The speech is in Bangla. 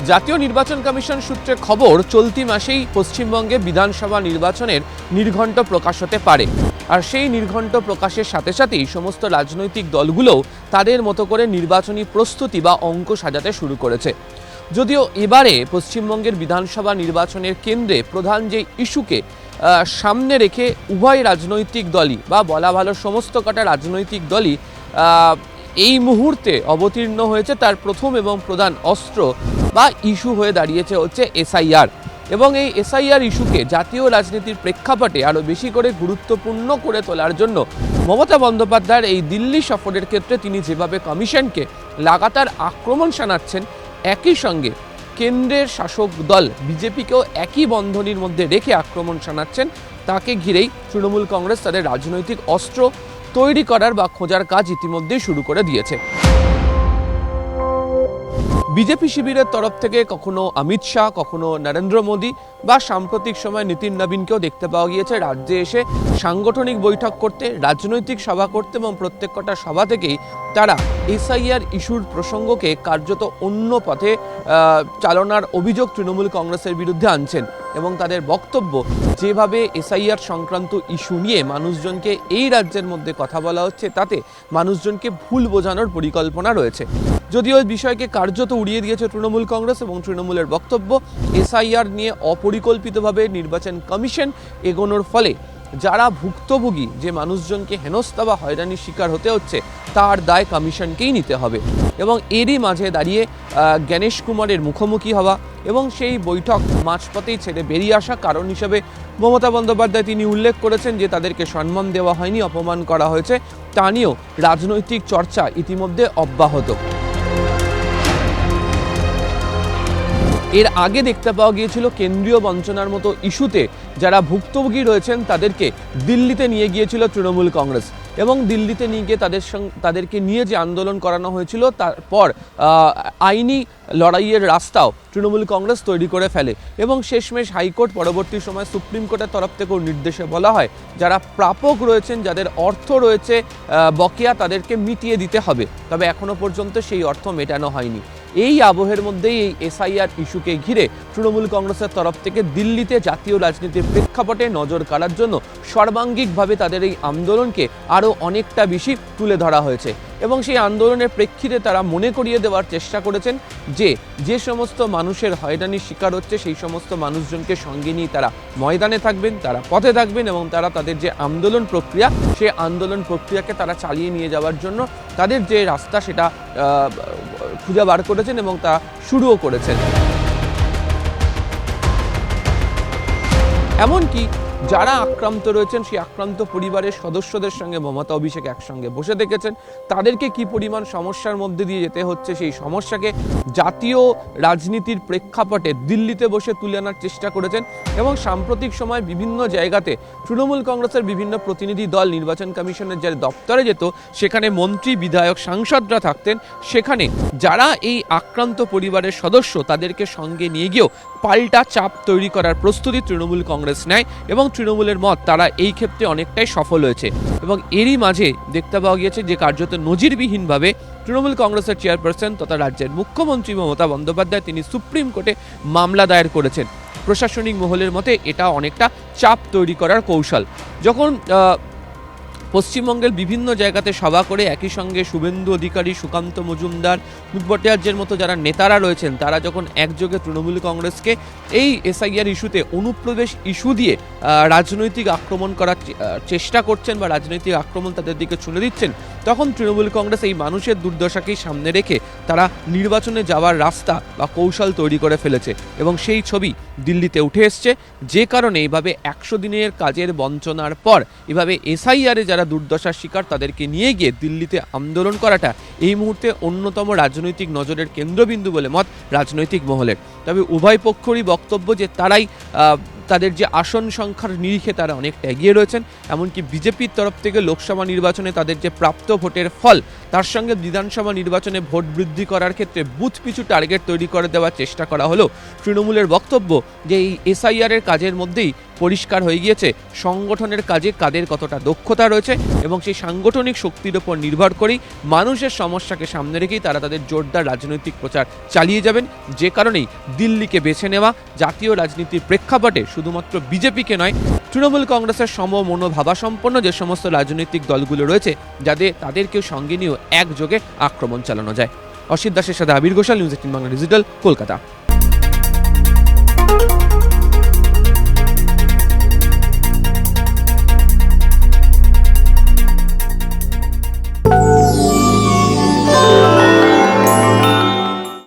জাতীয় নির্বাচন কমিশন সূত্রে খবর, চলতি মাসেই পশ্চিমবঙ্গে বিধানসভা নির্বাচনের নির্ঘণ্ট প্রকাশ হতে পারে। আর সেই নির্ঘণ্ট প্রকাশের সাথে সাথেই সমস্ত রাজনৈতিক দলগুলোও তাদের মতো করে নির্বাচনী প্রস্তুতি বা অঙ্ক সাজাতে শুরু করেছে। যদিও এবারে পশ্চিমবঙ্গের বিধানসভা নির্বাচনের কেন্দ্রে প্রধান যে ইস্যুকে সামনে রেখে উভয় রাজনৈতিক দলই বা বলা ভালো সমস্ত কটা রাজনৈতিক দলই এই মুহূর্তে অবতীর্ণ হয়েছে, তার প্রথম এবং প্রধান অস্ত্র বা ইস্যু হয়ে দাঁড়িয়েছে হচ্ছে এসআইআর। এবং এই এসআইআর ইস্যুকে জাতীয় রাজনীতির প্রেক্ষাপটে আরও বেশি করে গুরুত্বপূর্ণ করে তোলার জন্য মমতা বন্দ্যোপাধ্যায়ের এই দিল্লি সফরের ক্ষেত্রে তিনি যেভাবে কমিশনকে লাগাতার আক্রমণ শানাচ্ছেন, একই সঙ্গে কেন্দ্রের শাসক দল বিজেপিকেও একই বন্ধনীর মধ্যে রেখে আক্রমণ শানাচ্ছেন, তাকে ঘিরেই তৃণমূল কংগ্রেস তাদের রাজনৈতিক অস্ত্র তৈরি করার বা খোঁজার কাজ ইতিমধ্যেই শুরু করে দিয়েছে। বিজেপি শিবিরের তরফ থেকে কখনো অমিত শাহ, কখনো নরেন্দ্র মোদী বা সাম্প্রতিক সময় নীতিন নবীনকেও দেখতে পাওয়া গিয়েছে রাজ্যে এসে সাংগঠনিক বৈঠক করতে, রাজনৈতিক সভা করতে, এবং প্রত্যেক কটা সভা থেকেই তারা এসআইআর ইস্যুর প্রসঙ্গকে কার্যত অন্য পথে চালনার অভিযোগ তৃণমূল কংগ্রেসের বিরুদ্ধে আনছেন। এবং তাদের বক্তব্য, যেভাবে এসআইআর সংক্রান্ত ইস্যু নিয়ে মানুষজনকে এই রাজ্যের মধ্যে কথা বলা হচ্ছে, তাতে মানুষজনকে ভুল বোঝানোর পরিকল্পনা রয়েছে। যদিও এই বিষয়কে কার্যত উড়িয়ে দিয়েছে তৃণমূল কংগ্রেস, এবং তৃণমূলের বক্তব্য, এসআইআর নিয়ে অপরিকল্পিতভাবে নির্বাচন কমিশন এগোনোর ফলে যারা ভুক্তভোগী, যে মানুষজনকে হেনস্থা বা হয়রানির শিকার হতে হচ্ছে, তার দায় কমিশনকেই নিতে হবে। এবং এরই মাঝে দাঁড়িয়ে গণেশ কুমারের মুখোমুখি হওয়া এবং সেই বৈঠক মাঝপথেই ছেড়ে বেরিয়ে আসা কারণ হিসেবে মমতা বন্দ্যোপাধ্যায় তিনি উল্লেখ করেছেন যে তাদেরকে সম্মান দেওয়া হয়নি, অপমান করা হয়েছে, তা নিয়েও রাজনৈতিক চর্চা ইতিমধ্যে অব্যাহত। এর আগে দেখতে পাওয়া গিয়েছিল কেন্দ্রীয় বঞ্চনার মতো ইস্যুতে যারা ভুক্তভোগী রয়েছেন তাদেরকে দিল্লিতে নিয়ে গিয়েছিল তৃণমূল কংগ্রেস, এবং দিল্লিতে নিয়ে গিয়ে তাদেরকে নিয়ে যে আন্দোলন করানো হয়েছিল, তারপর আইনি লড়াইয়ের রাস্তাও তৃণমূল কংগ্রেস তৈরি করে ফেলে। এবং শেষমেশ হাইকোর্ট, পরবর্তী সময় সুপ্রিম কোর্টের তরফ থেকেও নির্দেশে বলা হয় যারা প্রাপক রয়েছেন, যাদের অর্থ রয়েছে বকেয়া, তাদেরকে মিটিয়ে দিতে হবে। তবে এখনো পর্যন্ত সেই অর্থ মেটানো হয়নি। এই আবহের মধ্যেই এই এসআইআর ইস্যুকে ঘিরে তৃণমূল কংগ্রেসের তরফ থেকে দিল্লিতে জাতীয় রাজনীতির প্রেক্ষাপটে নজর কাড়ার জন্য সর্বাঙ্গিকভাবে তাদের এই আন্দোলনকে আরও অনেকটা বেশি তুলে ধরা হয়েছে। এবং সেই আন্দোলনের প্রেক্ষিতে তারা মনে করিয়ে দেওয়ার চেষ্টা করেছেন যে সমস্ত মানুষের হয়রানির শিকার হচ্ছে, সেই সমস্ত মানুষজনকে সঙ্গে নিয়ে তারা ময়দানে থাকবেন, তারা পথে থাকবেন, এবং তারা তাদের যে আন্দোলন প্রক্রিয়া, সেই আন্দোলন প্রক্রিয়াকে তারা চালিয়ে নিয়ে যাওয়ার জন্য তাদের যে রাস্তা সেটা খুঁজে বার করেছেন এবং তা শুরুও করেছেন। এমনকি যারা আক্রান্ত রয়েছেন, সেই আক্রান্ত পরিবারের সদস্যদের সঙ্গে মমতা অভিষেক একসঙ্গে বসে দেখেছেন, তাদেরকে কি পরিমাণ সমস্যার মধ্যে দিয়ে যেতে হচ্ছে, সেই সমস্যাকে জাতীয় রাজনীতির প্রেক্ষাপটে দিল্লিতে বসে তুলে আনার চেষ্টা করেছেন। এবং সাম্প্রতিক সময় বিভিন্ন জায়গাতে তৃণমূল কংগ্রেসের বিভিন্ন প্রতিনিধি দল নির্বাচন কমিশনের যে দপ্তরে যেত, সেখানে মন্ত্রী, বিধায়ক, সাংসদরা থাকতেন, সেখানে যারা এই আক্রান্ত পরিবারের সদস্য তাদেরকে সঙ্গে নিয়ে গিয়েও পাল্টা চাপ তৈরি করার প্রস্তুতি তৃণমূল কংগ্রেস নেয়, এবং তৃণমূলের মত তারা এই ক্ষেত্রে অনেকটাই সফল হয়েছে। এবং এরই মাঝে দেখতে পাওয়া গিয়েছে যে কার্যত নজিরবিহীনভাবে তৃণমূল কংগ্রেসের চেয়ারপারসন তথা রাজ্যের মুখ্যমন্ত্রী মমতা বন্দ্যোপাধ্যায় তিনি সুপ্রিম কোর্টে মামলা দায়ের করেছেন। প্রশাসনিক মহলের মতে এটা অনেকটা চাপ তৈরি করার কৌশল। যখন পশ্চিমবঙ্গের বিভিন্ন জায়গাতে সভা করে একই সঙ্গে শুভেন্দু অধিকারী, সুকান্ত মজুমদার, মুখ ভট্টাচার্যের মতো যারা নেতারা রয়েছেন, তারা যখন একযোগে তৃণমূল কংগ্রেসকে এই এসআইআর ইস্যুতে অনুপ্রবেশ ইস্যু দিয়ে রাজনৈতিক আক্রমণ করার চেষ্টা করছেন বা রাজনৈতিক আক্রমণ তাদের দিকে ছুঁড়ে দিচ্ছেন, তখন তৃণমূল কংগ্রেস এই মানুষের দুর্দশাকেই সামনে রেখে তারা নির্বাচনে যাওয়ার রাস্তা বা কৌশল তৈরি করে ফেলেছে। এবং সেই ছবি দিল্লিতে উঠে এসছে, যে কারণে এইভাবে 100 দিনের কাজের বঞ্চনার পর এভাবে এসআইআরে যারা দুর্দশার শিকার তাদেরকে নিয়ে গিয়ে দিল্লিতে আন্দোলন করাটা এই মুহূর্তে অন্যতম রাজনৈতিক নজরের কেন্দ্রবিন্দু বলে মত রাজনৈতিক মহলের। তবে উভয় পক্ষেরই বক্তব্য যে তারাই তাদের যে আসন সংখ্যার নিরিখে তারা অনেকটা এগিয়ে রয়েছেন, এমনকি বিজেপির তরফ থেকে লোকসভা নির্বাচনে তাদের যে প্রাপ্ত ভোটের ফল তার সঙ্গে বিধানসভা নির্বাচনে ভোট বৃদ্ধি করার ক্ষেত্রে বুথ পিছু টার্গেট তৈরি করে দেওয়ার চেষ্টা করা হলো। তৃণমূলের বক্তব্য যে এই এসআইআর এর কাজের মধ্যেই পরিষ্কার হয়ে গিয়েছে সংগঠনের কাজে কাদের কতটা দক্ষতা রয়েছে এবং সেই সাংগঠনিক শক্তির উপর নির্ভর করেই মানুষের সমস্যাকে সামনে রেখেই তারা তাদের জোরদার রাজনৈতিক প্রচার চালিয়ে যাবেন। যে কারণেই দিল্লিকে বেছে নেওয়া জাতীয় রাজনীতির প্রেক্ষাপটে শুধুমাত্র বিজেপিকে নয়, তৃণমূল কংগ্রেসের সমভাবাসম্পন্ন যে সমস্ত রাজনৈতিক দলগুলো রয়েছে তাদেরকেও সঙ্গে নিয়েও একযোগে আক্রমণ চালানো যায়। অসিত দাসের সাথে আবির ঘোষাল, নিউজ 18 বাংলা ডিজিটাল, কলকাতা।